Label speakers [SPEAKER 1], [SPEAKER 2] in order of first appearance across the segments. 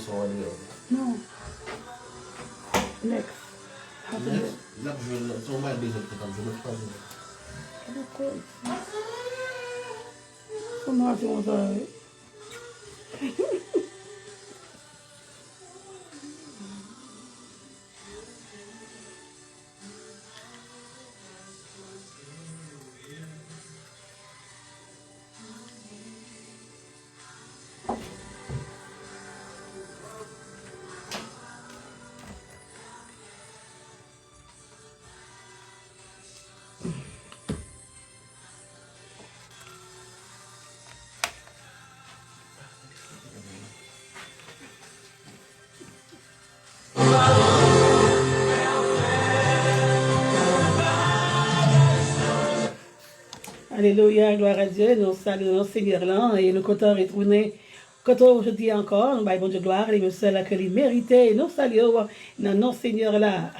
[SPEAKER 1] son aller.
[SPEAKER 2] Non. Next.
[SPEAKER 1] Là, je son mal déjà comme je ne pas.
[SPEAKER 2] Comment tu vas faire? Alléluia, gloire à Dieu. Nous saluons le Seigneur là et nous comptons retourner. Quand je dis encore, nous bon Dieu gloire, les messieurs là que les mérités. Nous saluons non Seigneur là.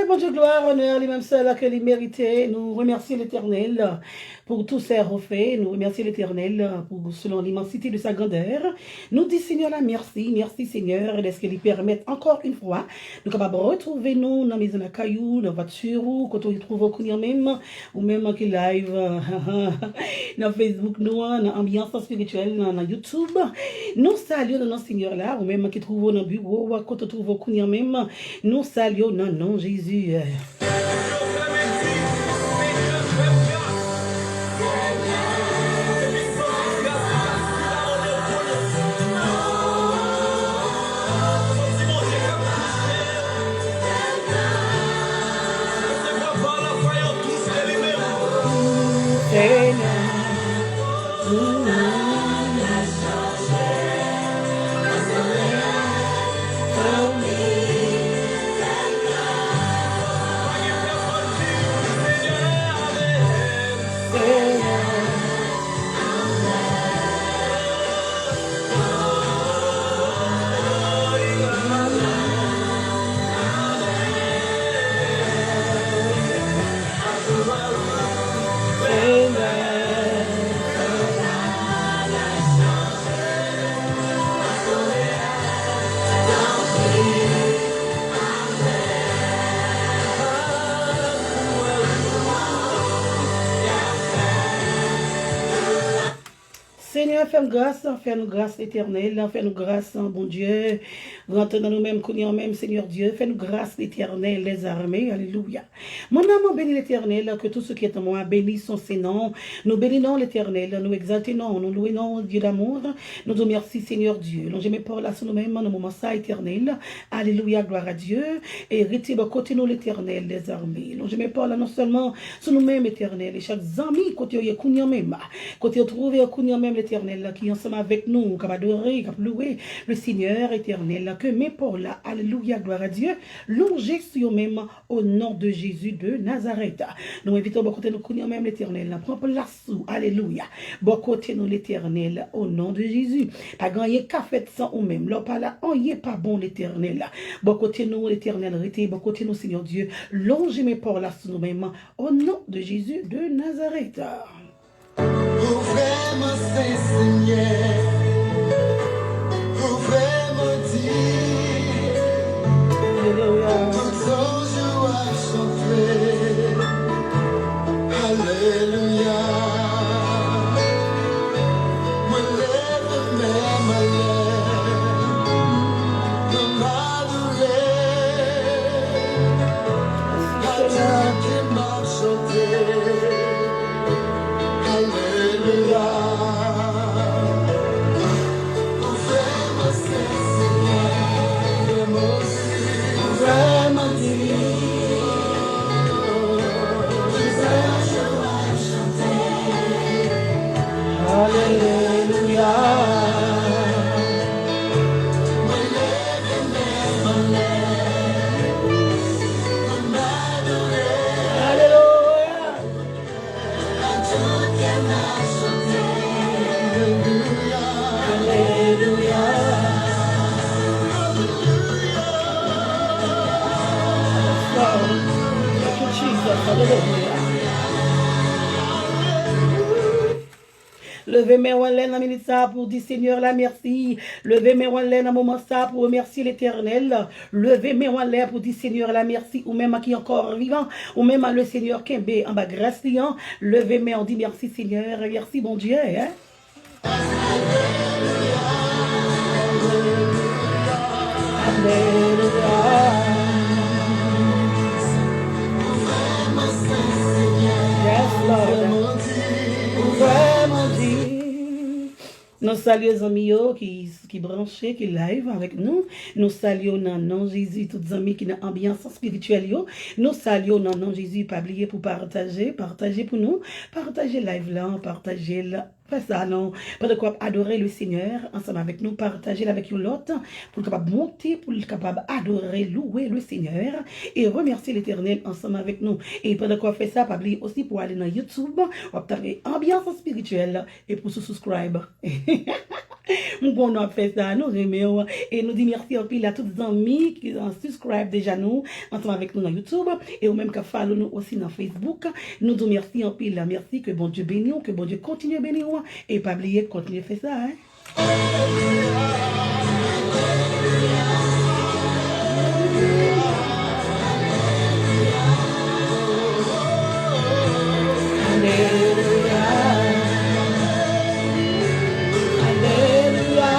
[SPEAKER 2] Bon Dieu, gloire, honneur, les mêmes seuls que les mérités. Nous remercions l'Éternel pour tous ses refaits. Nous remercions l'Éternel pour selon l'immensité de sa grandeur. Nous disons Seigneur la merci, merci Seigneur, de ce qu'il permette encore une fois nous capables de retrouver nous dans la maison de caillou, dans la voiture, quand on trouve au même, ou même qui live dans Facebook, nous, dans l'ambiance spirituelle, dans YouTube. Nous saluons dans Seigneur là, ou même qui trouve dans le bureau, quand on trouve au même, nous saluons dans nom Jésus. Seigneur, fais-nous grâce éternelle, fais-nous grâce, bon Dieu, rentre dans nous-mêmes, connaissons même, Seigneur Dieu, fais-nous grâce l'éternel, les armées, alléluia. Mon âme bénit l'éternel, que tout ce qui est en moi bénisse son Seigneur. Nous bénissons l'éternel, nous exaltons, nous louons Dieu d'amour, nous te remercions, Seigneur Dieu. Nous j'aimais pas là sur nous-mêmes, dans le moment ça éternel, alléluia, gloire à Dieu, et retire côté nous l'éternel, les armées. Nous j'aimais pas là non seulement sur nous-mêmes éternel, et chaque ami, côté y a même, côté trouvé même l'éternel qui est ensemble avec nous, qui va adorer, qui va louer le Seigneur éternel, que mes pour là, alléluia, gloire à Dieu, longez sur même au nom de Jésus de Nazareth. Nous invitons bon côté nous connaissons même l'éternel, prends place sous, alléluia, bon côté nous l'éternel, au nom de Jésus. Pas gagner café de sang ou même, là pas là, on y est pas bon l'éternel, bon côté nous l'éternel, bon côté nous Seigneur Dieu, longez mes pour là sous nous-mêmes, au nom de Jésus de Nazareth.
[SPEAKER 3] Ouvrez-moi, Seigneur, ouvrez-moi, dire, tout jour à chanter, alléluia, me lève même à l'air, de m'adorer, à Dieu qui m'a chanté.
[SPEAKER 2] Alléluia. Levez mes mains dans la minute ça pour dire Seigneur la merci. Levez mes mains dans le moment ça pour remercier l'Éternel. Levez mes mains pour dire Seigneur la merci. Ou même qui est encore vivant. Ou même le Seigneur qui est en bas grâce. Levez mes mains, on dit merci Seigneur. Merci bon Dieu. Hein? Yes, Lord. Vraiment dit. Nous saluons les amis qui branchent, qui live avec nous. Nous saluons dans nom Jésus, tous les amis qui ont ambiance spirituelle. Nous saluons dans nom Jésus, pas oublier pour partager pour nous. Partager live là, partager là. Fais ça, non. Pas de quoi adorer le Seigneur ensemble avec nous, partager avec l'autre, pour capable monter, pour capable adorer, louer le Seigneur et remercier l'Éternel ensemble avec nous. Et pas de quoi faire ça, pas oublier aussi pour aller dans YouTube, on taper ambiance spirituelle et pour se subscribe. On a fait ça, nous aimons et nous disons merci en pile à tous les amis qui ont subscribe déjà nous, ensemble avec nous dans YouTube et ou même qui follow nous aussi dans Facebook. Nous disons merci en pile, merci que bon Dieu bénisse, que bon Dieu continue à bénir. Et pas oublier de continuer à faire ça. Hein? Alléluia. Alléluia.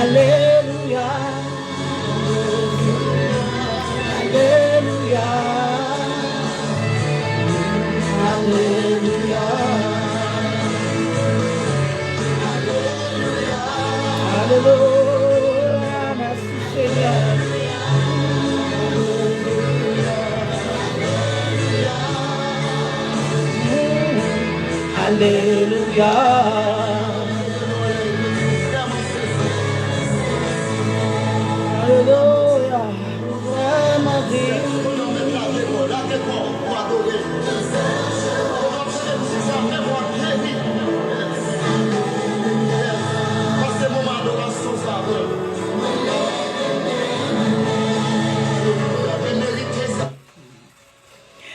[SPEAKER 2] Alléluia. Alléluia. Alléluia. Alléluia. Merci Seigneur. Alléluia. Alléluia. Vraiment dit.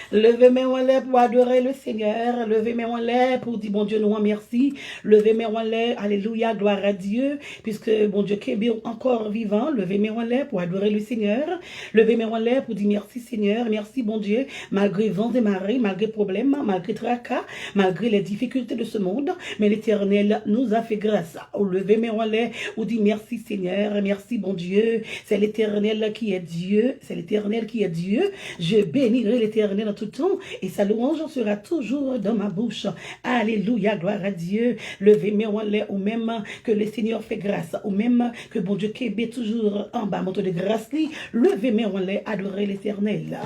[SPEAKER 2] Levez mes mains pour adorer le Seigneur. Levez mes mains pour dire bon Dieu nous remercie. Levez mes mains, alléluia, gloire à Dieu, puisque bon Dieu qui est encore vivant. Levez mes mains pour adorer le Seigneur. Levez mes mains pour dire merci Seigneur, merci bon Dieu, malgré vents et marées, malgré problèmes, malgré tracas, malgré les difficultés de ce monde, mais l'Éternel nous a fait grâce. Levez mes mains pour dire merci Seigneur, merci bon Dieu. C'est l'Éternel qui est Dieu, c'est l'Éternel qui est Dieu. Je bénirai l'Éternel tout temps et sa louange sera toujours dans ma bouche. Alléluia, gloire à Dieu. Levez mes mains ou même que le Seigneur fait grâce, ou même que bon Dieu qui est toujours en bas, monte de grâce. Levez mes mains, adorez l'Éternel.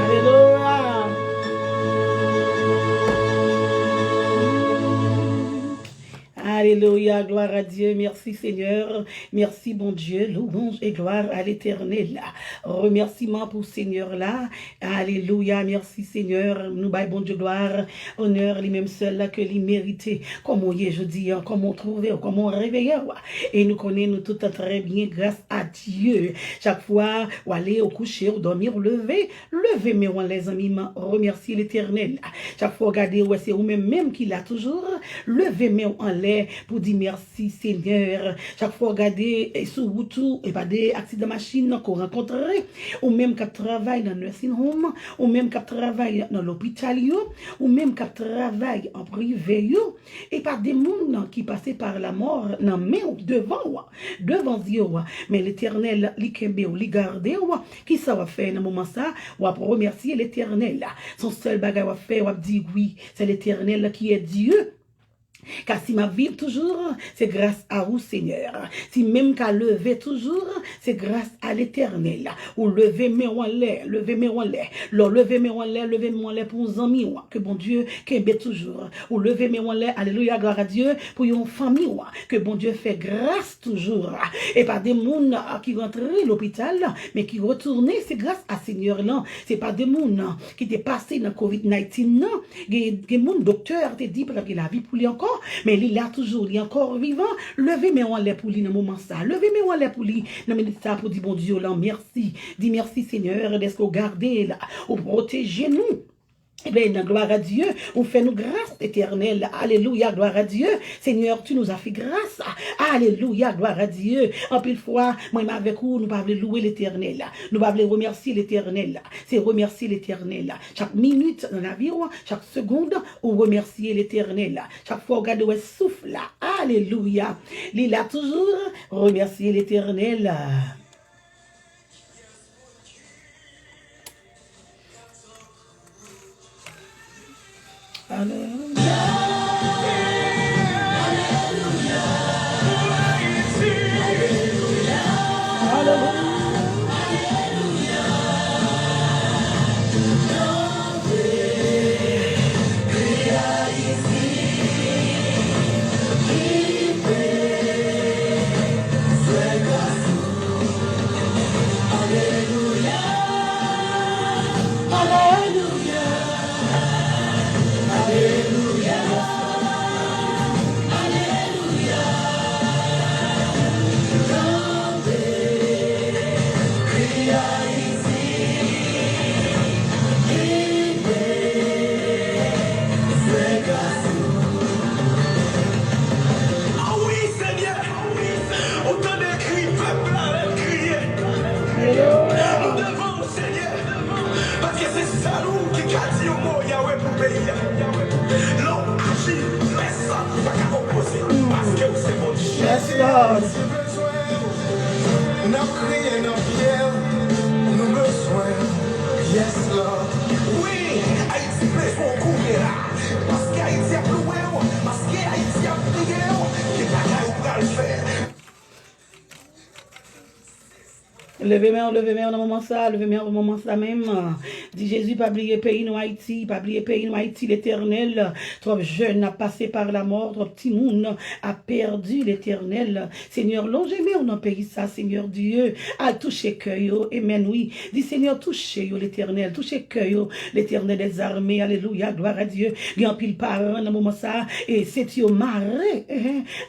[SPEAKER 2] Alléluia. Alléluia, gloire à Dieu, merci Seigneur, merci bon Dieu, louange et gloire à l'Éternel. Remerciement pour Seigneur là, alléluia, merci Seigneur, nous baillons bon Dieu gloire, honneur, lui-même seul là que lui mérité, comme on y est, je dis, comme on trouve, comme on réveille, et nous connaissons tout très bien grâce à Dieu. Chaque fois, ou aller au coucher, ou dormir, ou lever mes mains les amis, remercier l'Éternel. Chaque fois, regardez, c'est vous-même qui l'a toujours, levez mes mains en l'air, pour dire merci Seigneur. Chaque fois regarder sur route et pas des accidents de machine qu'on rencontrerait, ou même qui travaille dans le nursing home, ou même qui travaille dans l'hôpital, ou même qui travaille en privé, et pas des gens qui passaient par la mort, non mais devant Dieu. Mais l'Éternel, li garder, qui ça va faire dans le moment ça, ou à remercier l'Éternel. Son seul bagage à faire, ou dire oui, c'est l'Éternel qui est Dieu. Car si ma vie toujours, c'est grâce à vous, Seigneur. Si même qu'à lever toujours, c'est grâce à l'Éternel. Ou lever mes mains, lever mes mains, lever mes mains, lever mes mains pour nos amis, que bon Dieu qui est toujours. Ou lever mes mains, alléluia, gloire à Dieu, pour une famille, que bon Dieu fait grâce toujours. Et pas des gens qui rentrent à l'hôpital, mais qui retournent, c'est grâce à Seigneur là. C'est pas des gens qui étaient passés dans Covid-19, non. Des gens docteurs te dit parce que la vie pour lui encore. mais il est là toujours, il est encore vivant. Levez mes en l'air pour lui dans le moment ça. Levez mes en l'air pour lui dans le minute ça pour dire bon Dieu là, merci. Dis merci Seigneur d'être gardé là, ou protéger nous. Eh bien, gloire à Dieu, on fait nous grâce éternelle. Alléluia, gloire à Dieu. Seigneur, tu nous as fait grâce. Alléluia, gloire à Dieu. En pile fois, moi, avec vous, nous ne pouvons louer l'éternel. Nous ne pouvons remercier l'éternel. C'est remercier l'éternel. Chaque minute dans la vie, chaque seconde, on remercie l'éternel. Chaque fois, on regarde où souffle. Alléluia. Il a toujours remercié l'éternel. Yes, Lord.
[SPEAKER 3] N'a crié, n'a pierre, nous besoin. Yes, Lord. Oui, Haïti plaît son courir là. Parce qu'Haïti a ploué, parce qu'Haïti a prié, qui pas qu'à le faire.
[SPEAKER 2] Levez-moi dans le moment ça, levez-moi dans le moment ça même. Dit Jésus, pas oublier pays nous Haïti, pas oublier pays nous Haïti, l'éternel. Trop jeune a passé par la mort, trop petit monde a perdu l'éternel. Seigneur, longez-moi dans le pays ça, Seigneur Dieu, à toucher cœur, amen, oui. Dit Seigneur, touchez l'éternel, touchez cœur, l'éternel des armées, alléluia, gloire à Dieu. Il y a un pile parent dans le moment ça, et c'est yo marré,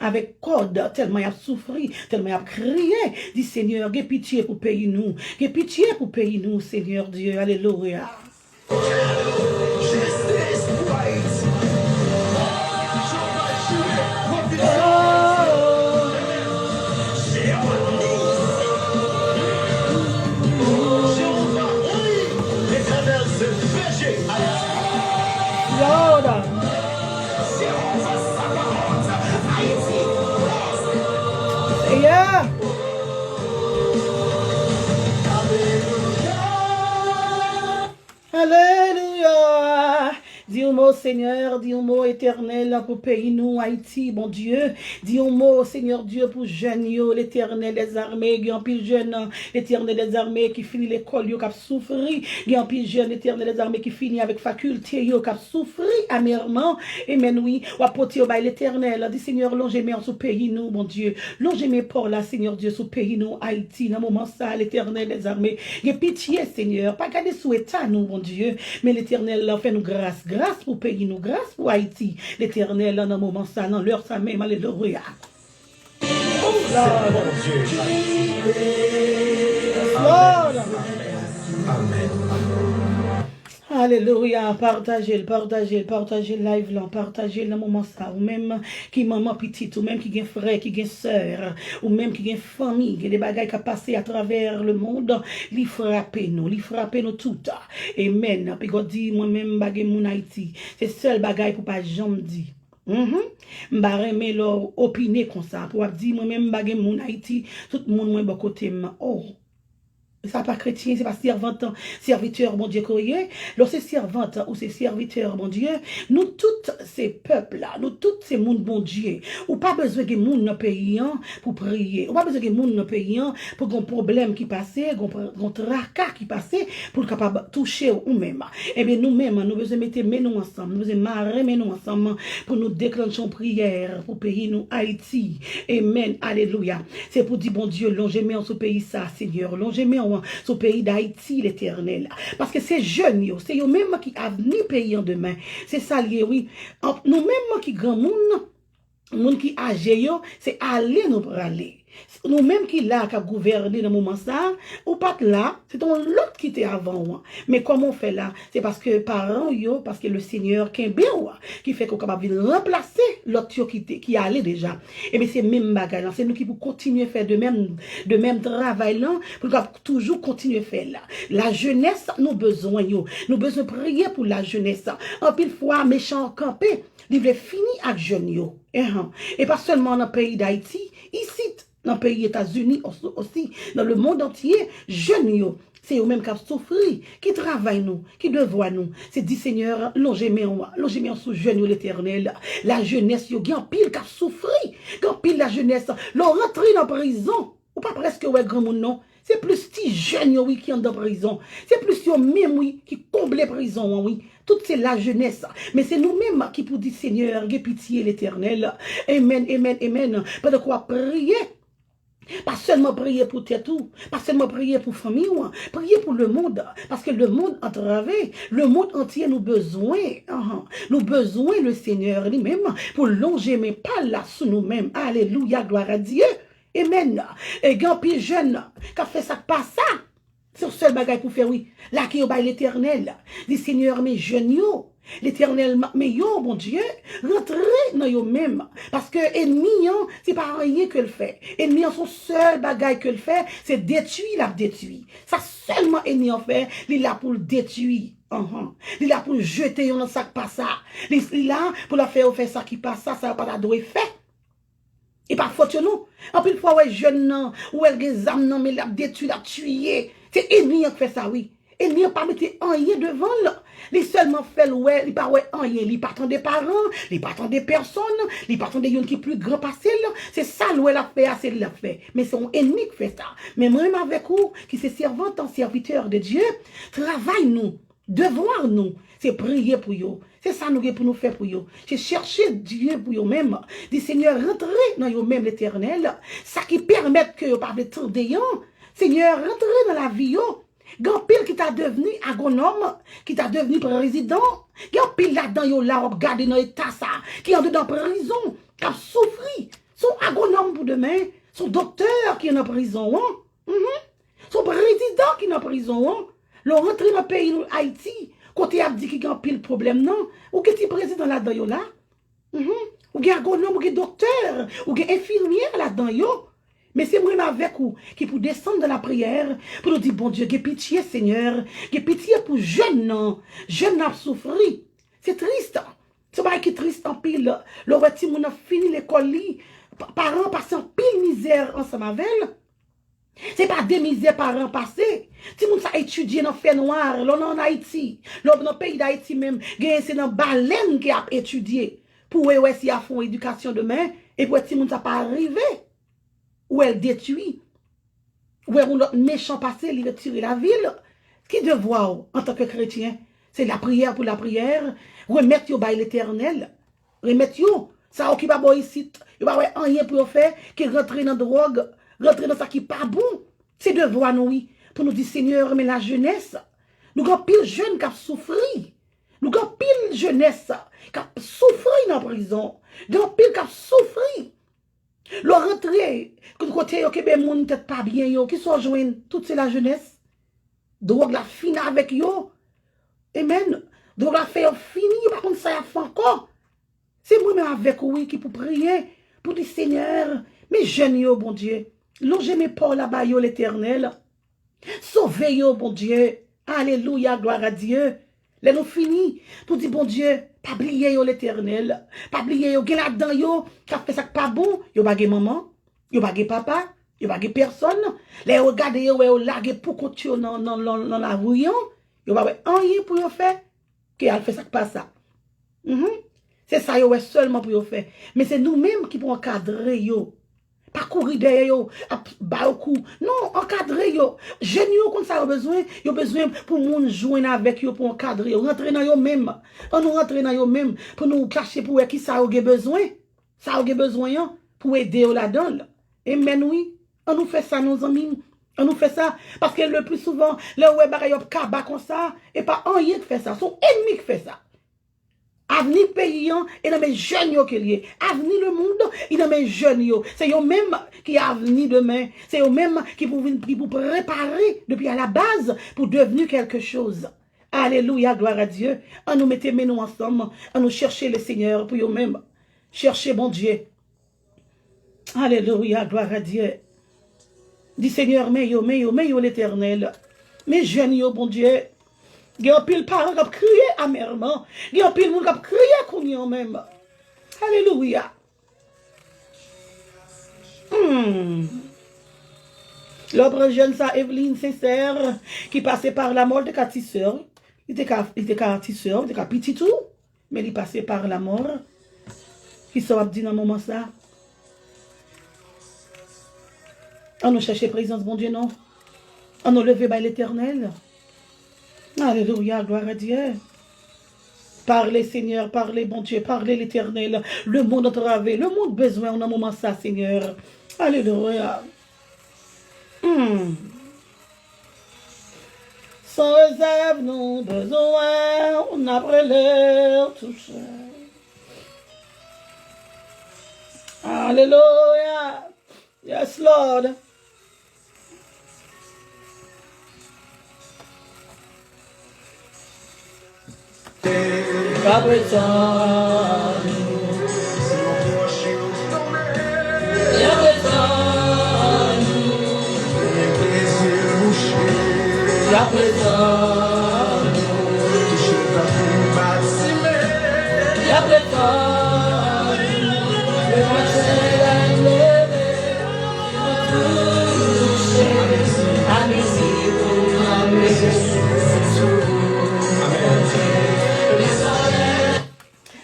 [SPEAKER 2] avec code, tellement il a souffert, tellement il a crié. Dit Seigneur, j'ai pitié pour pays nous. Que pitié pour pays nous, Seigneur Dieu. Alléluia. Lord. Yeah. Alléluia. Dis un mot, Seigneur, dis un mot éternel pour pays nous, Haïti, bon Dieu. Dis un mot, Seigneur Dieu, pour jeunes, l'éternel des armées, il y a un pile jeune, l'éternel des armées qui finit l'école, qui a souffri. Il y a un pile jeune, l'éternel des armées qui finit avec faculté, qui a souffri amèrement. Amen, oui. Ou apporter au bail l'éternel. Dis Seigneur, longez-moi sous pays nous, bon Dieu. Longez-moi pour là, Seigneur Dieu, sous pays nous, Haïti, dans le moment ça, l'éternel des armées. Il y a pitié, Seigneur. Pas garder sous état, nous, bon Dieu. Mais l'éternel, fait nous grâce. Grâce pour pays nous, grâce pour Haïti. L'éternel, dans le moment ça, dans l'heure ça même, alléluia. Oh, Lord. Lord.
[SPEAKER 3] Amen.
[SPEAKER 2] Alléluia, partagez le live là, partagez le moment ça, ou même qui maman petite, ou même qui gen frère, qui gen sœur, ou même qui gen famille, qui des bagages qui passé à travers le monde, li frappe nous tout. Amen. Puis God dit moi-même bagay mon Haïti, c'est seul bagay pour pas jamais dire. M'a remé leur opiner comme ça pour dire moi-même bagay mon Haïti, tout le monde moi bon côté oh. Ça pas chrétien, c'est pas servante, serviteur, bon Dieu, courrier. Lorsque c'est servante ou c'est serviteur, bon Dieu, nous tous ces peuples-là, nous tous ces mondes, bon Dieu, ou pas besoin que monde dans pays pour prier, ou pas besoin que monde dans pays pour un problème qui passait, un tracas qui passait, pour capable toucher ou même. Eh bien, nous-mêmes, nous besoin mettre nous ensemble, nous besoin marrer nous ensemble pour nous déclencher une prière pour pays nous Haïti. Amen, alléluia. C'est pour dire, bon Dieu, longez-moi en ce pays ça, Seigneur, longez-moi sur le pays d'Haïti, l'éternel. Parce que c'est jeunes, c'est eux-mêmes qui avenir pays en demain. C'est ça lié, oui. Nous-mêmes qui grand monde, Moun qui âgé yo, c'est aller nous pour aller. Nous même qui là qui gouverner dans le moment ça, ou pas là, c'est ton l'autre qui était avant. Mais comment on fait là? C'est parce que parents yo, parce que le Seigneur qui fait qu'on est capable de remplacer l'autre qui allait déjà. Et bien c'est même bagage, c'est nous qui pour continuer à faire de même travail là, pour toujours continuer à faire là. La jeunesse, nous besoin yo, nous besoin prier pour la jeunesse. En pile fois méchant campé, il veut finir avec jeunes yo. Et pas seulement dans le pays d'Haïti, ici dans le pays États-Unis aussi, dans le monde entier, jeunes yo, c'est eux mêmes qui souffrent, qui travaillent nous, qui devoient nous. C'est dit Seigneur, longez-moi sous jeunes l'Éternel. La jeunesse yo, qui en pile qui souffrent, qui en pile la jeunesse, l'on rentre dans la prison, ou pas presque ouais grand monde non. C'est plus ti jeunes oui qui sont dans prison. C'est plus yo même oui qui comble les prisons oui. Tout c'est la jeunesse. Mais c'est nous-mêmes qui pour dire Seigneur, aie pitié l'Éternel. Amen, amen, amen. Pas de quoi prier. Pas seulement prier pour tout, pas seulement prier pour famille, prier pour le monde, parce que le monde entravé, le monde entier nous besoin, nous besoin le Seigneur lui-même pour longer mais pas là sous nous-mêmes. Alléluia, gloire à Dieu. Amen. Et quand puis jeune, qu'a fait ça pas ça? C'est le seul bagage pour faire oui. Là qui est au l'Éternel, dit Seigneur mes jeunes yo. L'Éternel, mais yo, mon Dieu, rentrez dans yo même. Parce que ennemi, c'est pas rien que le fait. Ennemi, son seul bagage que le fait, c'est détruire, la détruit. Ça seulement ennemi en fait, il est là pour le détruire. Il est là pour jeter dans sac pas ça. Il est là pour la faire ça qui passe ça va pas la doit faire. Et parfois, nous, en plus, fois, ouais, jeune, non, ou elle des âmes, non, mais la détruit, la tuer. C'est ennemi qui fait ça, oui. Ennemi pas mettre rien devant là. Les seulement fait ouais, il pas ouais rien, il pas des parents, il pas des personnes, il pas des gens qui plus grand passé là. C'est ça l'oué la fait, c'est la fait. Mais c'est un ennemi qui fait ça. Mais même avec vous qui c'est servant en serviteur de Dieu, travaille nous, devoir nous, c'est prier pour vous. C'est ça nous pour nous faire pour vous. C'est chercher Dieu pour vous même. Dit Seigneur, rentrez dans vous même l'Éternel, ça qui permet que vous pas de temps d'ayant. Seigneur, rentrez dans la vie yo. Gan pile qui t'a devenu agronome, qui t'a devenu président, gan pile là-dedans yo là, regardez dans l'état ça, qui est dans prison, qui a souffri, son agronome pour demain, son docteur qui est en prison, son président qui est en prison, le rentré dans le pays Haïti, côté a dit qu'il y a un pile problème non, ou que ti président là-dedans yo là, ou gen agronome, ou gen docteur, ou gen infirmière là-dedans yo. Mais c'est moi avec vous qui pour descendre dans la prière, pour nous dire, bon Dieu, que pitié Seigneur, que pitié pour jeunes, non, jeunes n'a souffri. C'est triste. C'est pas qui est triste en pile. Le petit moun a fini l'école, parents passent en pile misère ensemble avec elle. C'est pas des misères parents passés. Si moun sa étudié dans fait noir, là en Haïti, là dans le pays d'Haïti même, c'est dans baleine qui a étudié. Pour ouais si a font éducation demain, et pour si moun sa pas arrivé. Ou elle détruit, ou l'autre méchant passé, il retire la ville. Ce qui devoir en tant que chrétien, c'est la prière pour la prière, remettre yo by l'Éternel, remettre yo, ça qui pas bon ici, il va rien pour faire, qui rentrer dans la drogue, rentrer dans ça qui pas bon. C'est devoir nous, oui, pour nous dire Seigneur, mais la jeunesse, nous avons pile jeunes qui ont souffert, nous avons pile jeunesse qui ont souffert dans la prison, nous avons pile qui ont souffert. Le rentrée, côté yo ke ben moun tête pas bien yo, qui sont joindre toute c'est la jeunesse. Drogue la fini avec yo. Amen. Drogue la fait fini, par contre ça y a fait encore. C'est moi même avec oui qui pour prier pour dire Seigneur, mes jeunes yo bon Dieu, longez mes pas là-bas yo l'Éternel. Sauvez yo bon Dieu. Alléluia, gloire à Dieu. Là nous fini pour dire bon Dieu, pas oublier yo l'Éternel, pas oublier yo gen là-dedans yo qui a fait ça pas bon, yo pas gen maman, yo pas gen papa, yo pas gen personne. Les regarder yo larguer pour continuer dans la rue yo pas rien pour yo faire qui a fait ça pas ça. C'est ça yo seulement pour yo faire, mais c'est nous-mêmes qui pour encadrer yo. Pas courir derrière yo, ba au cou. Non, encadrer yo. Jeunes yo comme ça yo besoin pour moun joindre avec yo pour encadrer yo, rentrer dans yo même. On nous rentrer dans yo même pour nous cacher pour qui ça a besoin. Ça a besoin yo pour aider yo là-dedans. Amen oui. On nous fait ça nos amis. On nous fait ça parce que le plus souvent le ouais bagay yo kaba comme ça et pas rien qui fait ça, son ennemi qui fait ça. Avenir pays, et dans mes jeunes yo qu'il y est. Avenir le monde, et dans mes jeunes yo. C'est eux même qui a avenir demain. C'est eux même qui pour préparer depuis à la base pour devenir quelque chose. Alléluia, gloire à Dieu. On nous mettait nous ensemble, on nous chercher le Seigneur pour eux-mêmes. Chercher bon Dieu. Alléluia, gloire à Dieu. Dis Seigneur, mais yo l'éternel. Mes jeunes yo, bon Dieu. Il y a un pile parents qui crié amèrement. Il y a un pile monde qui crié qu'on y même. Alléluia. L'autre jeune, ça, Evelyne sincère, qui passait par la mort de sa petite sœur. Il était petite sœur, il était petit tout, mais il passait par la mort. Qui s'est dit dans le moment ça? On nous cherche présence, bon Dieu, non? On nous levé par l'éternel. Alléluia, gloire à Dieu. Parlez, Seigneur, parlez, bon Dieu, parlez l'éternel. Le monde entravé, le monde besoin, on a un moment ça, Seigneur. Alléluia. Sans réserve, nous besoin, on a après l'heure touché. Alléluia. Yes, Lord.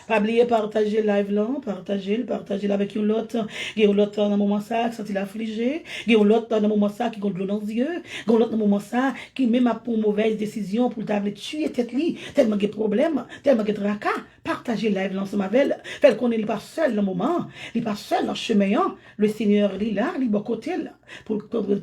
[SPEAKER 2] Pas oublier partager live là, partager avec une autre, il y a l'autre dans le moment ça qui sont affligé, il y a l'autre dans le moment ça qui gonfle de l'eau dans les yeux, il y a l'autre dans le moment ça qui même a pour une mauvaise décision pour t'avoir tuer tête li, tellement de problèmes, tellement de tracas, partager live là ensemble avec elle, fait qu'on est pas seul dans le moment, il pas seul dans le chemin, le Seigneur il là, il est côté là pour le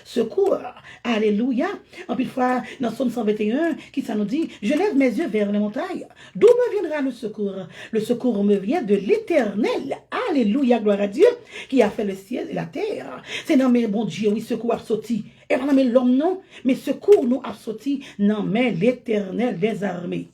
[SPEAKER 2] secours. Alléluia. En plus fois dans Somme 121 qui ça nous dit, je lève mes yeux vers les montagnes, d'où me viendra le secours? Le secours me vient de l'Éternel. Alléluia, gloire à Dieu, qui a fait le ciel et la terre. C'est dans mes bon Dieu, oui, secours a sauté. Et dans mes l'homme, non, mais secours nous a sauté dans mes l'Éternel des armées.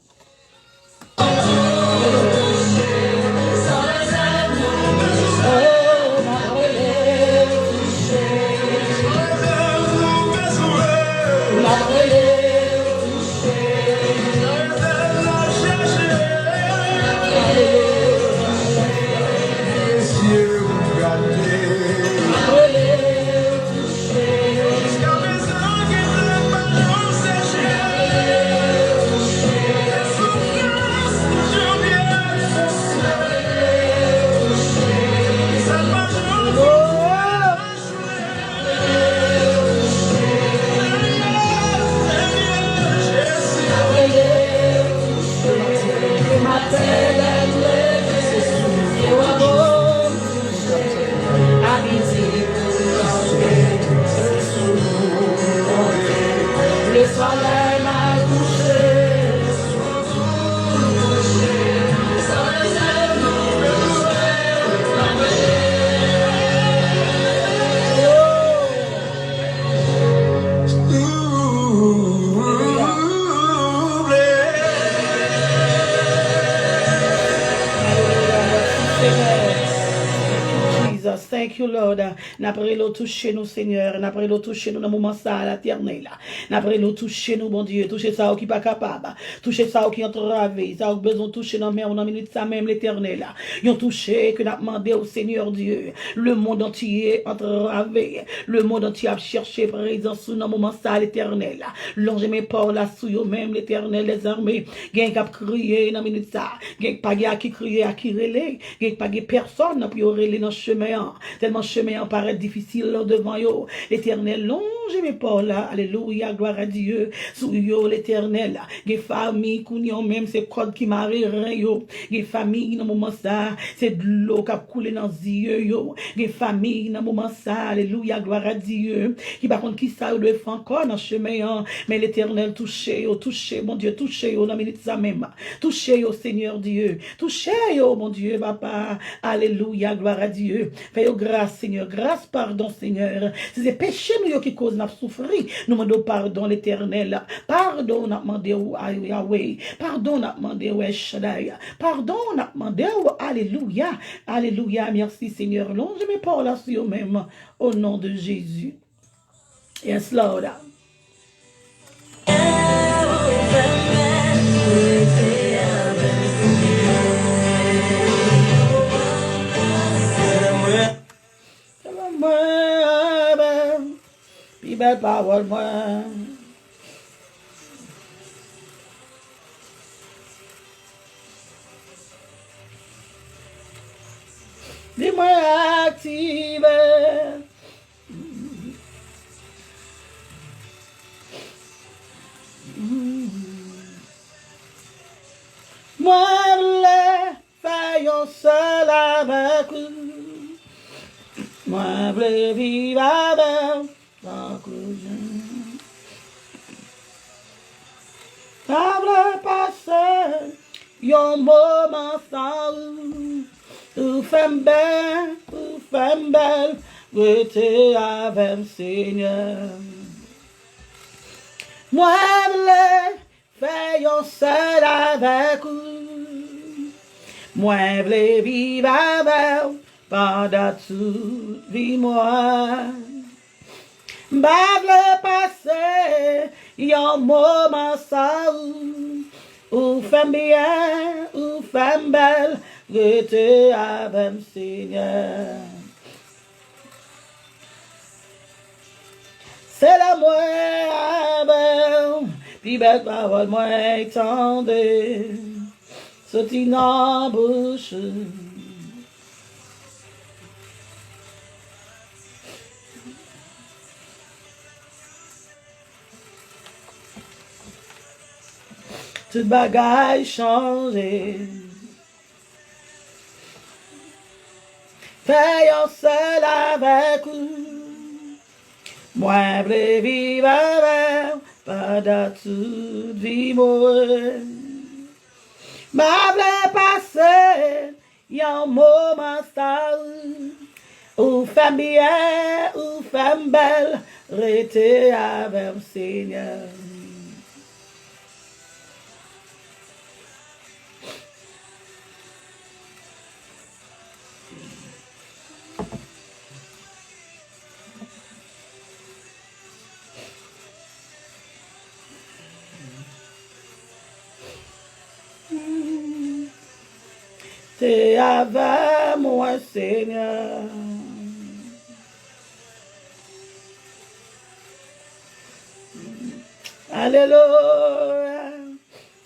[SPEAKER 2] Thank you, Lord. N'après le toucher nous, Seigneur. N'après le toucher nous dans le moment ça à l'éternel. N'après le toucher nous, bon Dieu. Toucher ça qui n'est pas capable. Toucher ça qui est entravé. Ça a besoin de toucher dans la minute ça même l'éternel. Ils ont touché que n'a demandé au Seigneur Dieu. Le monde entier entravé. Le monde entier a cherché présence dans le moment ça à l'éternel. L'ange mes pas là sous eux même l'éternel des armées. Gain qui a crié dans la minute ça. Gain pas qui crié à qui relais. Gain pas personne pour relais dans le chemin. tellement chemin en paraît difficile là devant yo. L'éternel, longe mes pas là, alléluia, gloire à Dieu, sous yo l'éternel, les familles, qu'on même c'est code qui marie yo, les familles dans moment ça, c'est de l'eau qui a coulé dans les yeux yo, les familles dans moment ça, alléluia, gloire à Dieu, qui par contre qui ça doit faire encore dans chemin, mais l'éternel touché, mon Dieu, touché yo dans minute ça même, touché yo Seigneur Dieu, touché yo mon Dieu papa, alléluia, gloire à Dieu, fais yo grâce Seigneur, grâce pardon Seigneur, c'est péché nous qui cause n'a souffrir, nous demandons pardon l'éternel, pardon n'a demandé ou Yahweh, pardon n'a demandé ou Shaddai, pardon n'a demandé ou alléluia, alléluia, merci Seigneur, longe mes paroles sur eux-mêmes au nom de Jésus. Yes Lord. Puis belle parole moi. Dis-moi active. Moi le faisons seul avec vous. Moi le vivre avec table passé, yon moment sans ou femme belle, rete avec le Seigneur. Moi, le faisons seul avec vous. Moi, le vivre avec pendant toute vie, moi. Bable passé, yon moment sans ou femme bien, ou femme belle, rete avec le Seigneur. C'est la moi, puis belle parole moi étendue, sorti dans la bouche. Tout bagage changé. Faisons seul avec vous. Moi, je vivre avec pendant toute vie, moi. Ma blé passé, y'a un moment ça. Ou femme bien, ou femme belle, restez avec le Seigneur. T'es avec moi, Seigneur. Alléluia.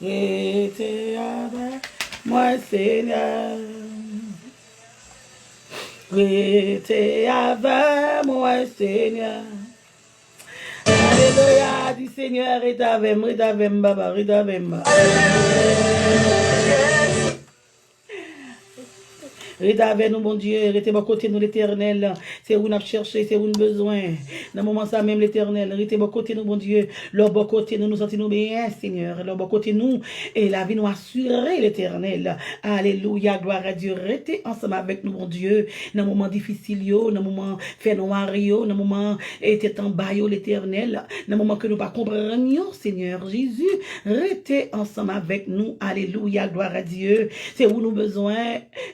[SPEAKER 2] T'es avec moi, Seigneur. T'es avec moi, Seigneur. Alléluia. Dis Seigneur, est avec moi, Baba, est avec moi. Restez avec nous, mon Dieu. Restez à côté de nous, l'éternel. C'est où nous avons cherché, c'est où nous avons besoin. Dans le moment ça même, l'éternel. Restez à côté de nous, mon Dieu. Leur bon côté, nous sentons bien, Seigneur. Leur bon côté, nous. Et la vie nous assurer, l'éternel. Alléluia, gloire à Dieu. Restez ensemble avec nous, mon Dieu. Dans le moment difficile, dans le moment fait noir, dans le moment était en bas, l'éternel. Dans le moment que nous ne comprenions pas, Seigneur Jésus. Restez ensemble avec nous. Alléluia, gloire à Dieu. C'est où nous avons besoin.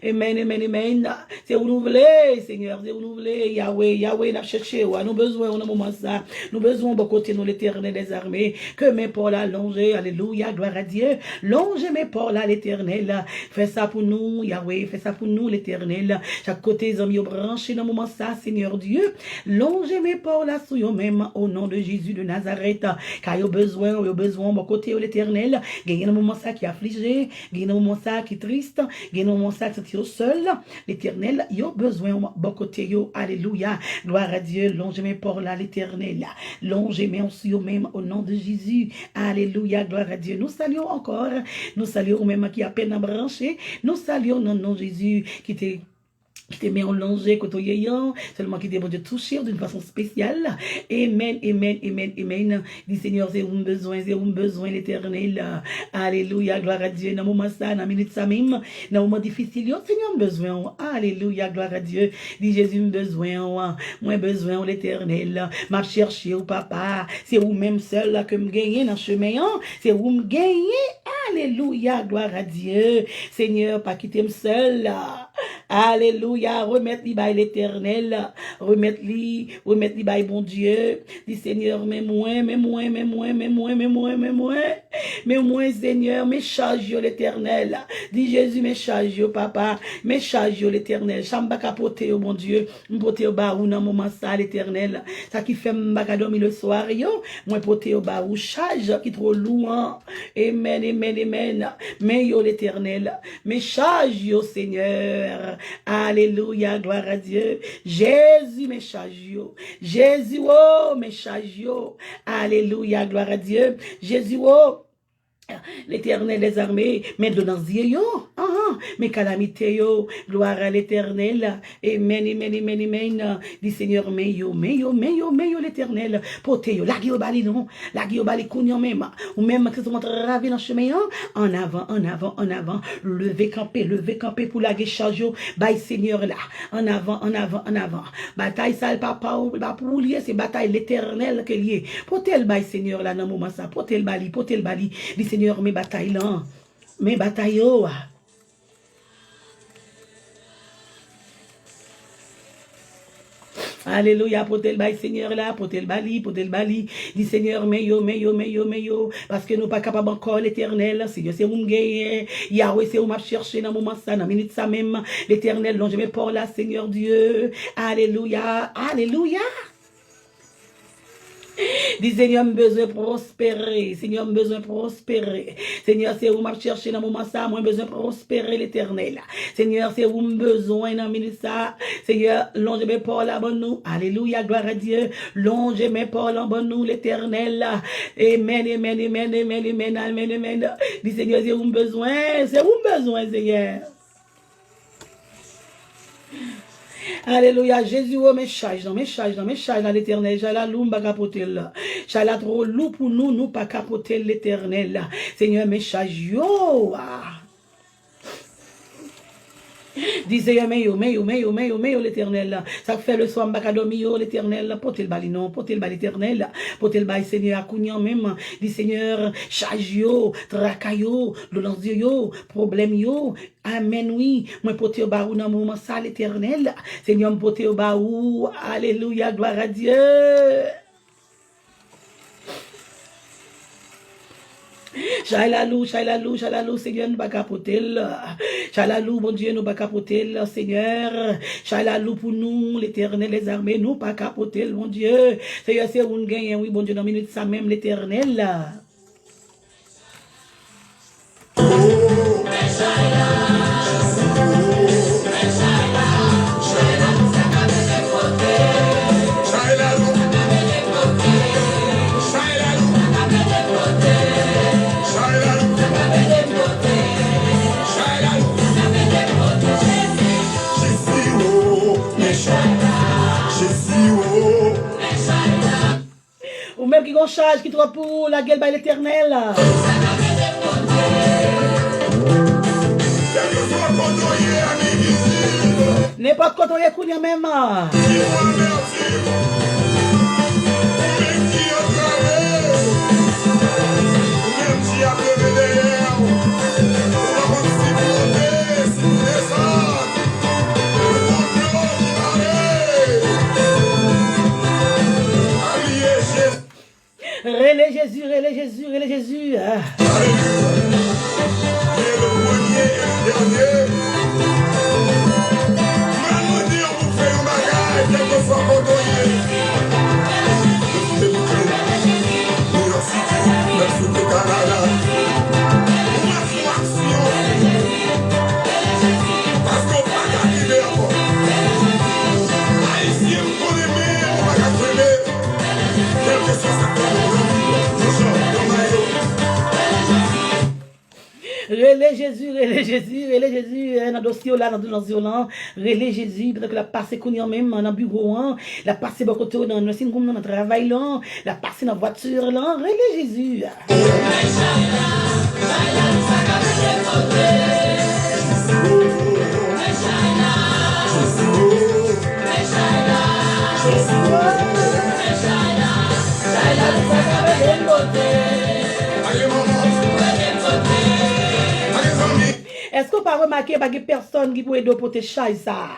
[SPEAKER 2] Amen, amen. Amen. C'est où nous voulons, Seigneur, c'est où nous voulons, Yahweh, Yahweh, nous cherché, nous besoin, on a moment ça, nous besoin de côté nous l'éternel des armées, que mes Paul a longé, alléluia, gloire à Dieu, longe mes Paul à l'éternel, fais ça pour nous, Yahweh, fais ça pour nous, l'éternel, chaque côté, les amis, branchés dans moment ça, Seigneur Dieu, longe mes Paul à sous même au nom de Jésus de Nazareth, car il y a besoin, de côté l'éternel, gagne un moment ça qui est affligé, gagne un moment ça qui est triste, gagne un moment ça qui est seul, l'éternel, yo besoin, bon côté yo, alléluia, gloire à Dieu, longe mes ports là, l'éternel, longe mes oncions même au nom de Jésus, alléluia, gloire à Dieu, nous saluons encore, nous saluons même qui a peine à brancher, nous saluons non, non, Jésus, qui te met en danger, côté yéyan, seulement qui te bon Dieu toucher d'une façon spéciale. Amen, amen, amen, amen. Dis Seigneur, c'est un besoin l'éternel. Alléluia, gloire à Dieu. Dans le moment ça, dans la minute ça même, dans le moment difficile, yo, Seigneur, besoin. Alléluia, gloire à Dieu. Dis Jésus, besoin, moi besoin l'éternel. M'a cherché au papa, c'est vous même seul là que me gagner dans le chemin, c'est vous me gagner. Alléluia, gloire à Dieu. Seigneur, pas quitter me seul là. Alléluia, remettre li by l'éternel, remettre li by bon Dieu. Dis Seigneur, mais moi, Seigneur, mais charge yo l'éternel. Dis Jésus, mais charge yo papa, mais charge yo l'éternel. Chamba capote yo bon Dieu, m'pote yo ba ou nan moment ça l'éternel. Ça qui fait m'baka dormir le soir yo, moi pote yo ba ou charge qui trop loin. Amen, amen, amen. Mais yo l'éternel, mais charge yo Seigneur. Alléluia, gloire à Dieu. Jésus, mes charge yo. Jésus, oh, mes charge yo. Alléluia, gloire à Dieu. Jésus, oh. L'éternel des armées, mais dans yo, mes calamités yo, gloire à l'éternel, amen, amen, amen, amen, dit Seigneur, mais yo, l'éternel, pote yo, la guillot bali non, la guillot bali kounyon même, ou même que ce soit ravi dans le chemin, en avant, levez camper pour la charge yo, bye Seigneur là, en avant, bataille sale papa, pour lier, c'est bataille l'éternel que lié, pote le bye Seigneur là, dans le moment ça, pote le bali, dit Seigneur, mes batailles là, mes batailles yo. Alléluia, potel bail Seigneur là, potel bali, dit Seigneur, mais yo, parce que nous pas capable encore l'éternel, Seigneur, c'est où m'gagner, Yahweh, c'est où m'a cherché dans moment ça, dans minute ça même, l'éternel, dont je me porte là, Seigneur Dieu, alléluia, alléluia. Dis Seigneur, besoin prospérer. Seigneur, besoin prospérer. Seigneur, c'est où m'a cherché dans le moment ça, moi besoin prospérer l'éternel. Seigneur, c'est où besoin dans le minute ça. Seigneur, longe mes paroles à bon nous. Alléluia, gloire à Dieu. Longe mes paroles à bon nous, l'éternel. Amen, amen, amen, amen, amen, amen, amen. Dis Seigneur, c'est où besoin, Seigneur. Alléluia, Jésus, oh, mes charges, là, l'éternel, j'ai la loum, pas capoter là. J'ai la trop loup pour nous pas capoter l'éternel là. Seigneur, mes charges, yo, Disait yo l'éternel là. Ça fait le soir m'baka dormi yo l'éternel là. Potel bali non, potel bali l'éternel. Potel bali Seigneur akounyan même. Dit Seigneur, charge yo, traka yo, dolence yo, problème yo. Amen oui. Moi pote yo ba ou nan moment ça l'éternel. Seigneur m'pote yo ba ou. Alléluia, gloire à Dieu. Chalalou, Seigneur, nous pas capoter. Chalalou, bon Dieu, nous pas capoter, Seigneur. Chalalou pour nous, l'éternel, les armées, nous pas capoter, mon Dieu. Seigneur, c'est un gain, oui, bon Dieu, dans minute ça même, l'éternel. Ou même qui charge, qui trouve pour la gueule by l'éternel. N'importe quoi, on y a même. Relais Jésus. Relais Jésus, relais Jésus, relais Jésus, dans le dossier là, dans le dossier là, relais Jésus, peut-être que la passe qu'on y a même dans le bureau, la passe beaucoup dans le travail là, la passe dans la voiture là, relais Jésus. Est-ce que vous pas remarqué qu'il y a personne qui peut aider pour te changer ça?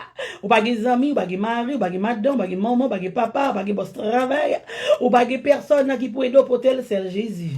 [SPEAKER 2] Ou pas des amis, ou pas des mari, ou pas des madame, ou pas des maman, ou pas des papa, ou pas des boss travail, ou pas des personnes qui peut aider pour te, c'est Jésus.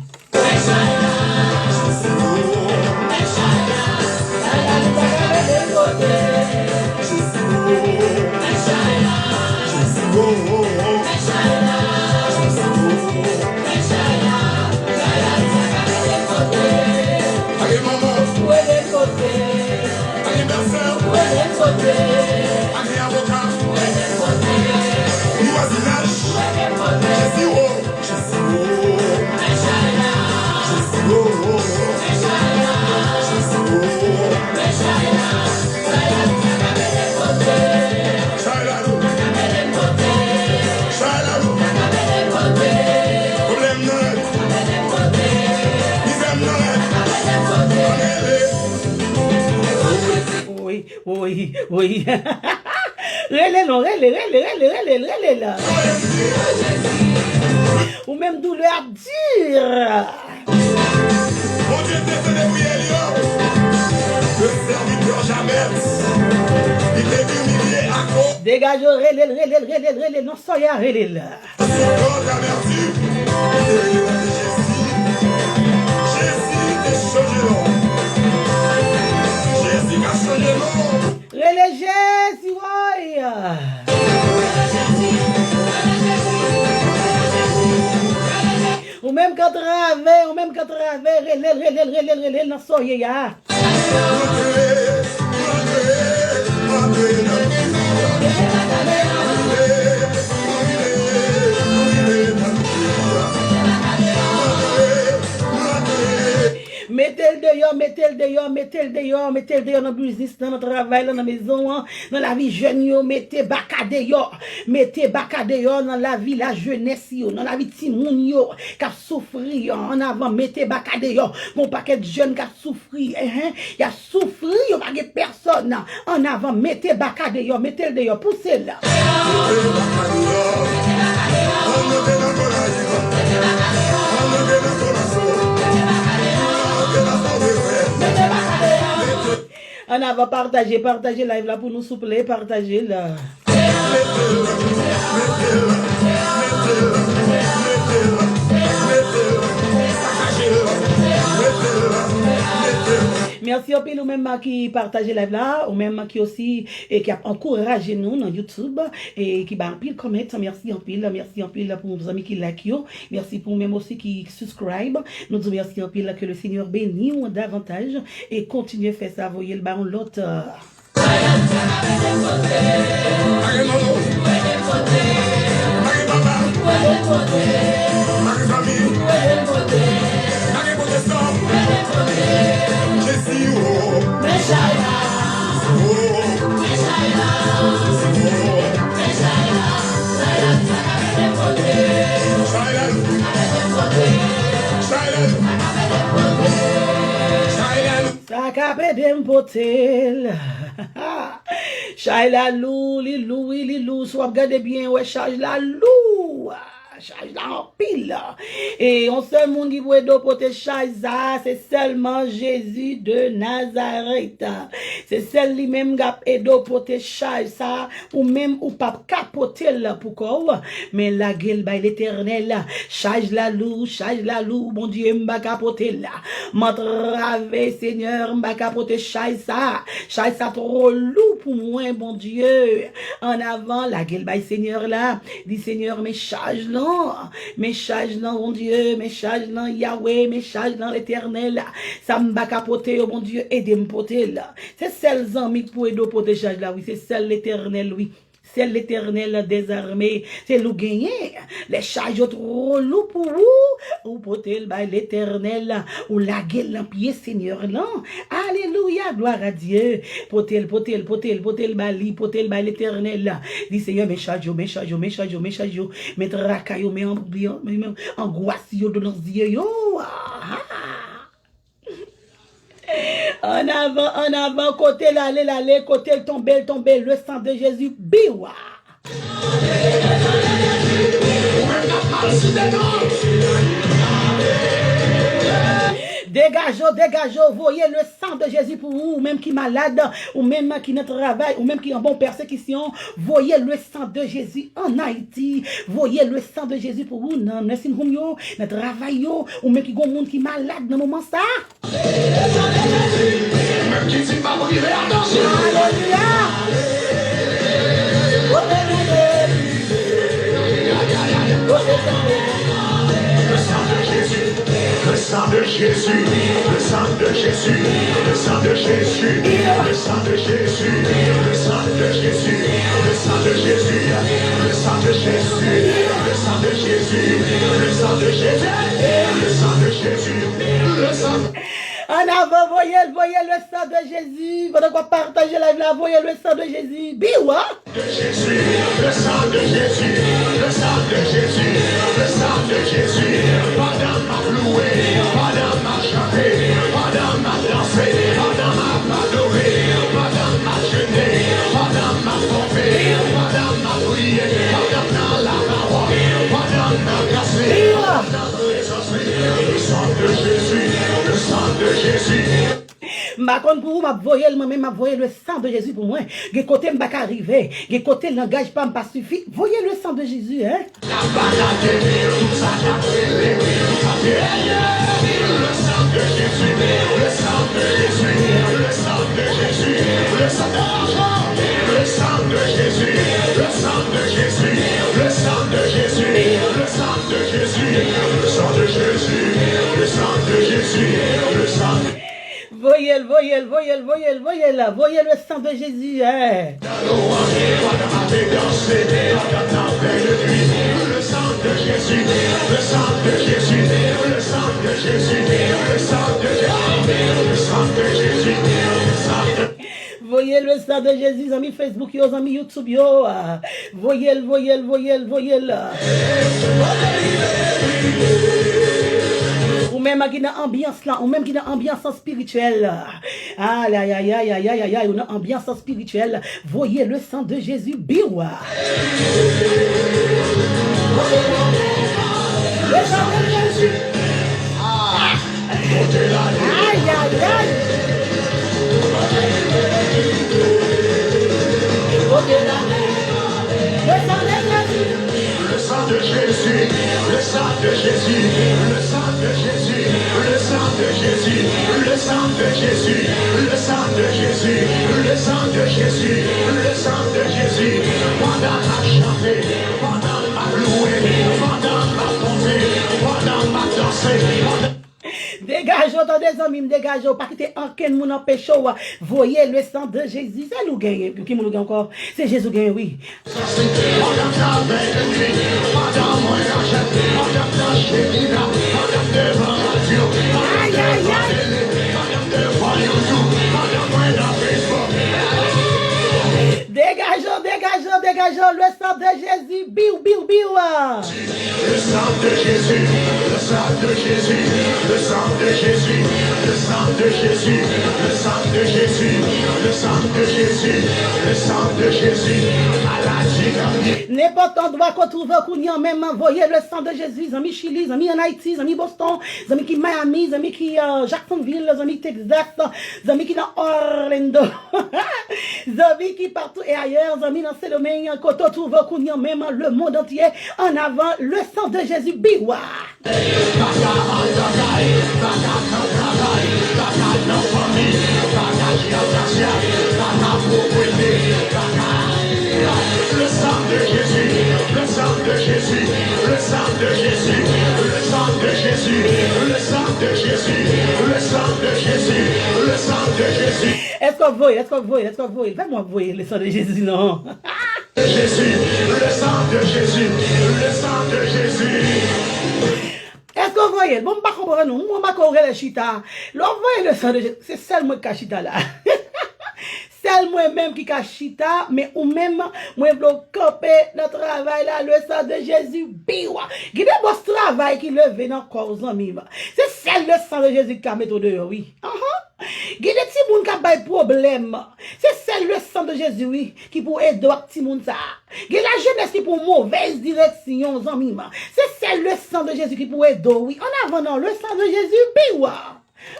[SPEAKER 2] Oui, oui. Relais, non, relais là. Ou même douleur dure.
[SPEAKER 3] Mon Dieu, t'es le serviteur jamais. Il t'est humilié à cause.
[SPEAKER 2] Dégage, relais, non, soyez relais là.
[SPEAKER 3] Son corps d'amertume. Jésus est changé l'homme. Jésus a changé l'homme.
[SPEAKER 2] Relais Jésus, ouais. Ou même quand travers, relais, non, soyez là. Mettez le dehors dans le business, dans le travail, dans la maison, dans la vie jeune, mettez baka dehors dans la vie, la jeunesse, dans la vie timoun yo, qui a souffri en avant, mettez baka dehors, mon paquet de jeunes qui a souffri, il a souffri, il n'y a pas personne en avant, mettez baka dehors, mettez le dehors, poussez là. On va partager live là pour nous souffler, partager là. Merci à vous même qui partagez live là, ou même qui aussi et qui a encouragé nous dans YouTube et qui va en pile comment. Merci en pile pour nos amis qui like yo. Merci pour même aussi qui subscribe. Nous disons merci en pile que le Seigneur bénisse davantage et continue à faire ça. Voyez le baron l'autre. Charge la lou, li lou, soit regardez bien, ouais, charge la lou. Charge la en pile. Et on seul monde qui peut d'eau pour te charge ça, c'est seulement Jésus de Nazareth. C'est celle lui-même qui a d'eau pour te charge ça, ou même ou pas capoter là pour quoi. Mais la gueule by l'éternel, charge la lou, bon Dieu, m'a capoter là. M'entrave, Seigneur, m'a capoter charge ça trop lourd pour moi, bon Dieu. En avant, la gueule by Seigneur là, dit Seigneur, mes charge là. Mes charges dans mon Dieu, mes charges dans Yahweh, mes charges dans l'éternel. Ça m'a capoté, oh mon Dieu, aidez-moi poter là. C'est celles amis pour aider pour te charge là, oui, c'est celle l'éternel, oui. C'est l'Éternel des armées. C'est nous gagner. Les charges trop lourds pour vous. Ou porter l'Éternel. Ou la gueule en pied, Seigneur. Non. Alléluia. Gloire à Dieu. Porter l'Éternel. Dis Seigneur, mes charges, mes tracailles, mes angoisses, de nos yeux. En avant, côté l'aller, côté le tomber, le sang de Jésus, biwa. Dégageons, voyez le sang de Jésus pour vous, ou même qui est malade, ou même qui ne travaille, ou même qui est en bonne persécution. Voyez le sang de Jésus en Haïti. Voyez le sang de Jésus pour vous, dans le home, dans le travail, ou même qui est un monde qui est malade dans le moment ça.
[SPEAKER 3] Le sang de Jésus, le sang de Jésus, le sang de Jésus, le sang de Jésus, le sang de Jésus, le sang de Jésus, le sang de Jésus, le sang de Jésus, le sang de Jésus, le sang de Jésus, le sang.
[SPEAKER 2] En avant, voyez le sang de Jésus. Pendant qu'on partage la vie, voyez le sang de Jésus. Biwa.
[SPEAKER 3] De Jésus, le sang de Jésus, le sang de Jésus, le sang de Jésus. Madame m'a loué, madame m'a chanté, madame m'a dansé, madame m'a adoré, madame m'a jeûné, madame m'a pompé, madame m'a prié, madame dans la parole, madame m'a cassé, madame m'a exaucé. Le sang de Jésus, le sang de Jésus.
[SPEAKER 2] Ma compte pour vous, m'a voyé moi-même, m'a voyé le sang de Jésus pour moi. Des côté m'a pas arrivé, des côté le langage pas m'a suffi. Voyez le sang de Jésus, hein.
[SPEAKER 3] Le sang de Jésus, le sang de Jésus, le sang de Jésus, le sang de le sang de Jésus, le sang de Jésus, le sang de Jésus, le sang de Jésus, le sang de Jésus, le sang de Jésus, le sang de
[SPEAKER 2] Voyez là, voyez le sang de Jésus, hein.
[SPEAKER 3] Le sang de Jésus, le sang de Jésus, le sang de Jésus, le sang de Jésus, le sang de Jésus, le sang de
[SPEAKER 2] Voyez le sang de Jésus, amis Facebook, yo, amis YouTube, yo. Voyez là. Ou même qui dans ambiance là, ou même qui dans ambiance spirituelle. Aïe, ou dans ambiance spirituelle. Voyez le sang de Jésus, biwa. Le sang de Jésus. Aïe.
[SPEAKER 3] Le sang de Jésus, le sang de Jésus, le sang de Jésus, le sang de Jésus, le sang de Jésus, le sang de Jésus, le sang de Jésus, le sang de Jésus. Pendant ma chanté, pendant ma loué, pendant ma pompé, pendant ma dansé,
[SPEAKER 2] Dégageons, des amis, dégageons, pas quitter aucun monde en péché. Voyez le sang de Jésus, c'est nous gagne. Qui nous gagne encore? C'est Jésus gagne, oui. Dégageons le sang de Jésus. Biou.
[SPEAKER 3] Le sang de Jésus, le sang de Jésus, le sang de Jésus, le sang de Jésus, le sang de Jésus, le sang de Jésus, le sang de Jésus, maladie.
[SPEAKER 2] N'importe endroit qu'on trouve qu'on y a même envoyé le sang de Jésus, amis Chili, amis en Haïti, amis Boston, amis qui Miami, amis qui Jacksonville, amis Texas, amis qui dans Orlando, amis qui partout et ailleurs, amis dans ces domaines, qu'on trouve qu'on y a même le monde entier, en avant le sang de Jésus, biwa.
[SPEAKER 3] Le sang de Jésus, le sang de Jésus, le sang de Jésus, le sang de Jésus, le sang de Jésus, le sang de Jésus, le sang de Jésus.
[SPEAKER 2] Est-ce qu'on voit? Fais-moi voir le sang de Jésus, non?
[SPEAKER 3] Jésus, le sang de Jésus, le sang de Jésus.
[SPEAKER 2] Est-ce que vous voyez? Bon, pas comprendre, nous, on va courir les chita. L'on voit le sang de Jésus. C'est seulement qui a chita là. C'est moi-même qui a chita, mais ou même, moi, je camper notre travail là, le sang de Jésus, biwa. Il y a des travail qui lève dans le corps, c'est celle le sang de Jésus qui a mis au dehors, oui. Il y a des petits gens qui ont des problèmes. C'est celle le sang de Jésus, oui, qui peut aider les petits gens. Il y a la jeunesse qui pour mauvaise direction, c'est celle le sang de Jésus qui peut aider, oui. En avant, non, le sang de Jésus, biwa.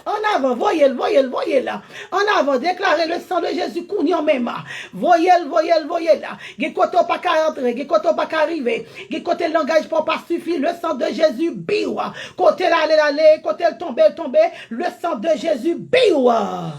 [SPEAKER 2] En avant, voyez là. En avant, déclarez le sang de Jésus qu'on même. Voyez là. Gé côté pas qu'à entrer, gé côté pas qu'à arriver, gé côté le langage pour pas suffire, le sang de Jésus, biwa. Côté l'aller, côté le tomber, le sang de Jésus, biwa.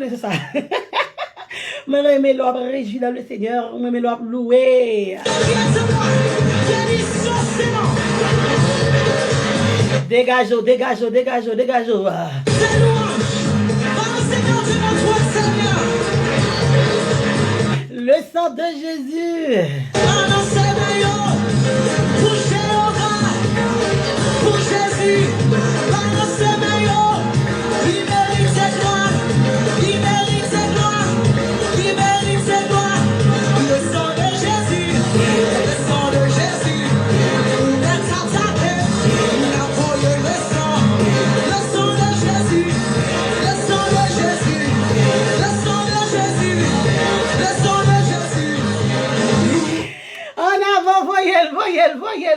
[SPEAKER 2] C'est ça. Je me l'ouvre régir dans le Seigneur, je me l'ouvre louer. Dégage-o. Le sang de Jésus. Pour Jésus,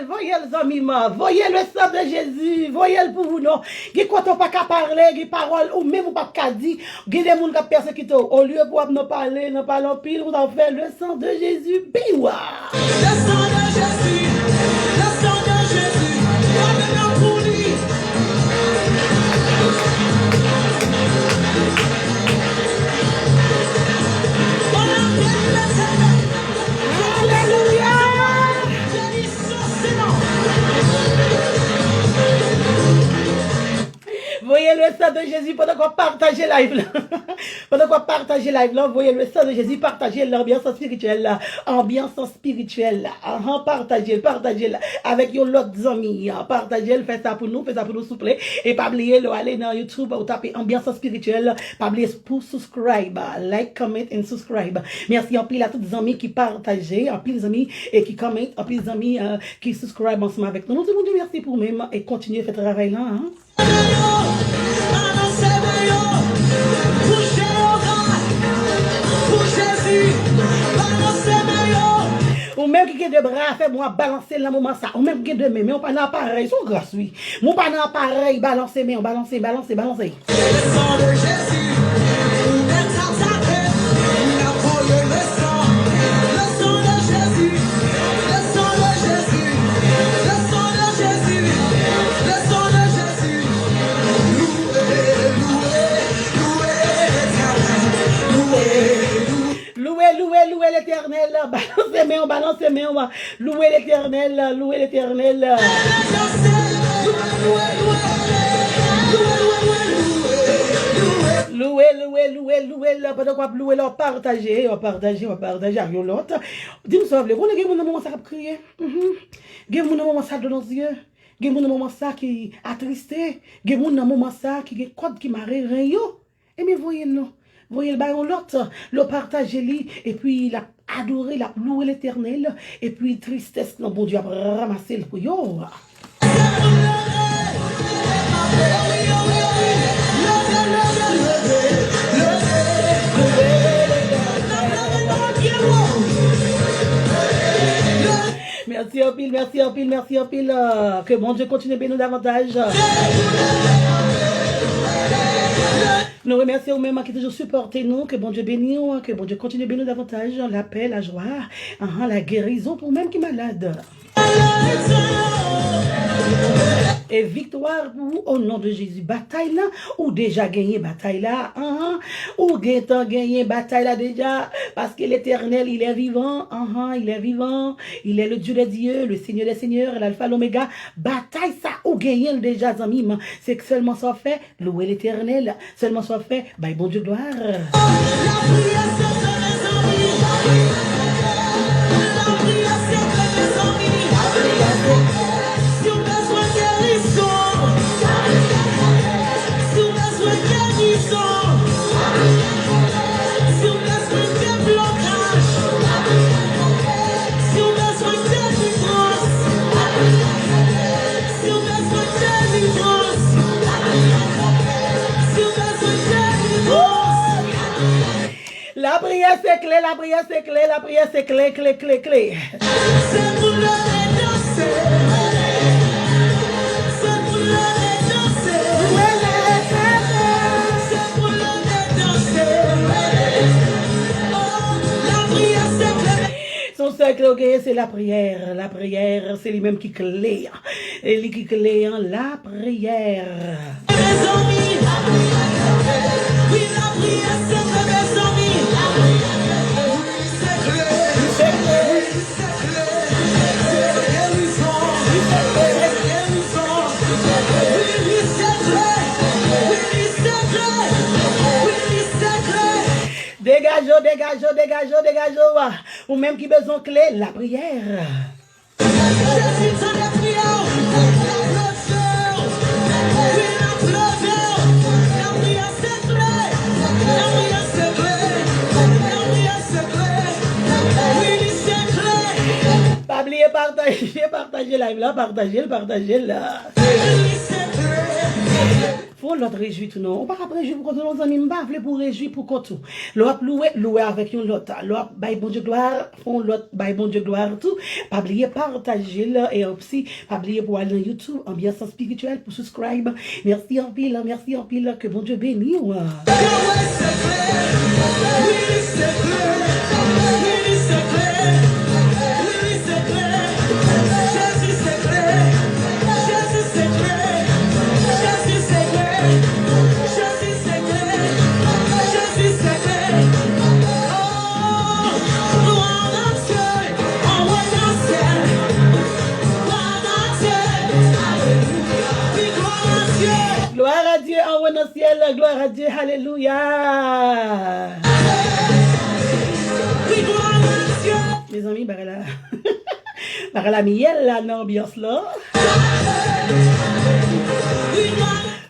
[SPEAKER 2] voyez les amis, voyez le sang de Jésus, voyez le pour vous, non. Qui quand on pas qu'à parler, qui parole, ou même ou pas qu'à dire, qui des gens qui persécutent, au lieu pour nous parler en pile, vous en faites le sang de Jésus, biwa. Le sang de Jésus, pour lui. Voyez le sang de Jésus pendant qu'on partage live là. Pendant qu'on partage live là, voyez le sang de Jésus, partagez l'ambiance spirituelle là. Ambiance spirituelle là. Partagez là. Avec vos autres amis. Partagez, faites ça pour nous, s'il vous plaît. Et pas oublier de aller dans YouTube ou taper ambiance spirituelle. Pas oublier pour subscribe. Like, comment et subscribe. Merci en pile à tous les amis qui partagent, en pile les amis et qui commentent, en pile les amis qui subscribent ensemble avec nous. Nous disons merci pour même et continuez à faire ce travail là. Ou même qui a des bras, fait-moi balancer le moment ça. Ou même qui a des mains, mais on pas dans l'appareil, c'est grâce, oui. Mon pas dans l'appareil, balancer, mais on balancer. Le sang de Jésus, louez l'éternel, balance les mains, louez l'éternel, louez, pendant qu'on louer, partager, avec l'autre. Dis-moi ça, vous voulez que mon moment ça a crié? Mon moment ça dans nos yeux. Mon moment ça qui attristé. Mon moment ça qui code qui m'a réveillé. Et mais voyez-le. Voyez le baillon l'autre, le partager et puis il a adoré, il a loué l'éternel, et puis tristesse, non, bon Dieu a ramassé le couillon. Merci en pile. Que mon Dieu continue à bénir davantage. Nous remercions même qui toujours supporté nous, que bon Dieu bénisse, que bon Dieu continue de bénir davantage, la paix, la joie, la guérison pour même qui est malade. Et victoire pour vous au nom de Jésus. Bataille là, ou déjà gagné bataille là, ou gagné bataille là déjà, parce que l'Éternel, il est vivant, il est vivant, il est le Dieu des dieux, le Seigneur des seigneurs, l'alpha, l'oméga. Bataille ça, ou gagné déjà, amis, c'est que seulement ça fait, louer l'Éternel, seulement ça fait, bah bon Dieu gloire. La prière c'est clé, la prière c'est clé, la prière c'est clé, clé, clé, clé. C'est pour le danser. C'est pour le danser. C'est pour le danser. La prière c'est clé. Son cercle, c'est la prière. La prière, c'est lui-même qui clé. Et lui qui clé, la prière. Mes amis, oui, la prière c'est clé, mes amis. Dégageons, dégageons, dégageons, dégageons. Ou même qui besoin clé, la prière. Pas oublier partager live là, partager là. Faut l'autre réjouir tout non. On pas après réjouir pour nos amis m'bavle pour réjouir pour tout. L'autre louer avec un l'autre. L'autre bail bon Dieu gloire, font l'autre bail bon Dieu gloire tout. Pas oublier partager là et aussi pas oublier pour aller sur YouTube ambiance spirituelle pour subscribe. Merci en pile que bon Dieu bénisse. Gloire à Dieu en haut dans le ciel, gloire à Dieu, alléluia. Mes amis, par la miel là, dans l'ambiance là.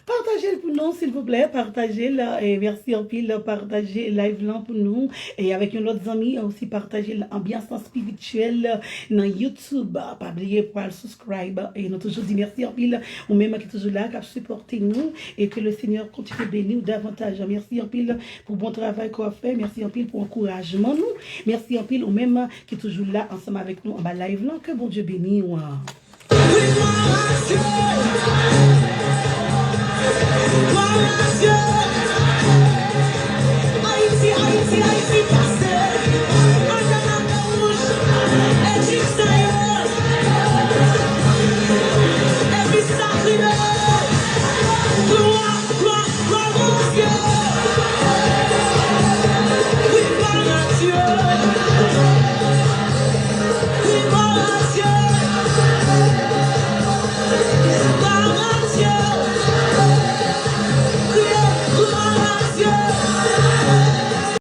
[SPEAKER 2] Partagez pour nous, s'il vous plaît, partagez là, et merci en pile, partagez live là pour nous, et avec nos autres amis, aussi partagez l'ambiance spirituelle dans YouTube, pas oublier pour le subscribe, et nous toujours dit merci en pile, ou même qui est toujours là, qui a supporté nous, et que le Seigneur continue de bénir davantage. Merci en pile pour bon travail qu'on a fait, merci en pile pour encouragement nous, merci en pile, ou même qui est toujours là, ensemble avec nous, en bas live là, que bon Dieu bénisse. Gloire à Dieu.